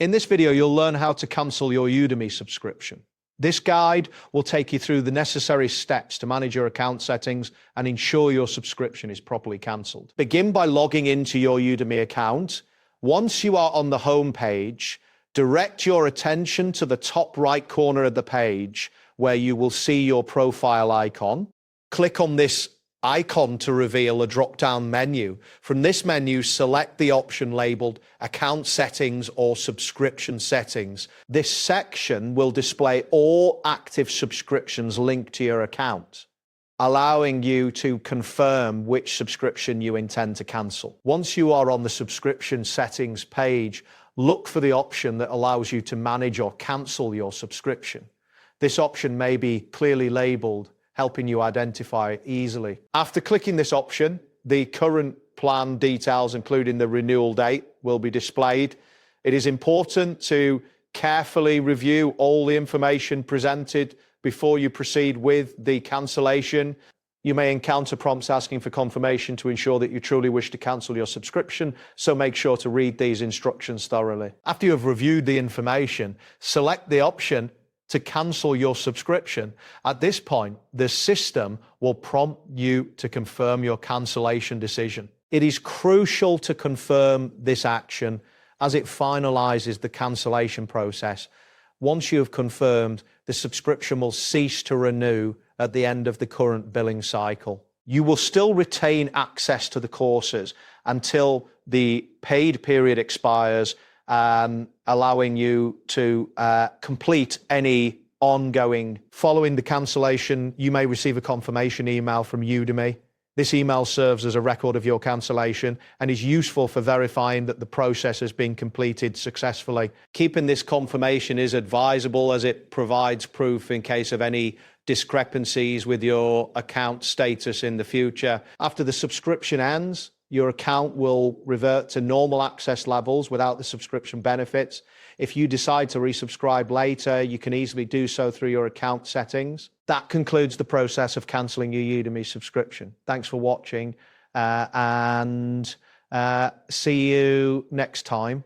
In this video, you'll learn how to cancel your Udemy subscription. This guide will take you through the necessary steps to manage your account settings and ensure your subscription is properly cancelled. Begin by logging into your Udemy account. Once you are on the home page, direct your attention to the top right corner of the page where you will see your profile icon. Click on this icon to reveal a drop-down menu. From this menu, select the option labeled Account Settings or Subscription Settings. This section will display all active subscriptions linked to your account, allowing you to confirm which subscription you intend to cancel. Once you are on the subscription settings page, look for the option that allows you to manage or cancel your subscription. This option may be clearly labeled, helping you identify it easily. After clicking this option, the current plan details, including the renewal date, will be displayed. It is important to carefully review all the information presented before you proceed with the cancellation. You may encounter prompts asking for confirmation to ensure that you truly wish to cancel your subscription, so make sure to read these instructions thoroughly. After you have reviewed the information, select the option to cancel your subscription. At this point, the system will prompt you to confirm your cancellation decision. It is crucial to confirm this action as it finalizes the cancellation process. Once you have confirmed, the subscription will cease to renew at the end of the current billing cycle. You will still retain access to the courses until the paid period expires, allowing you to complete any ongoing. Following the cancellation, you may receive a confirmation email from Udemy. This email serves as a record of your cancellation and is useful for verifying that the process has been completed successfully. Keeping this confirmation is advisable as it provides proof in case of any discrepancies with your account status in the future. After the subscription ends, your account will revert to normal access levels without the subscription benefits. If you decide to resubscribe later, you can easily do so through your account settings. That concludes the process of cancelling your Udemy subscription. Thanks for watching and see you next time.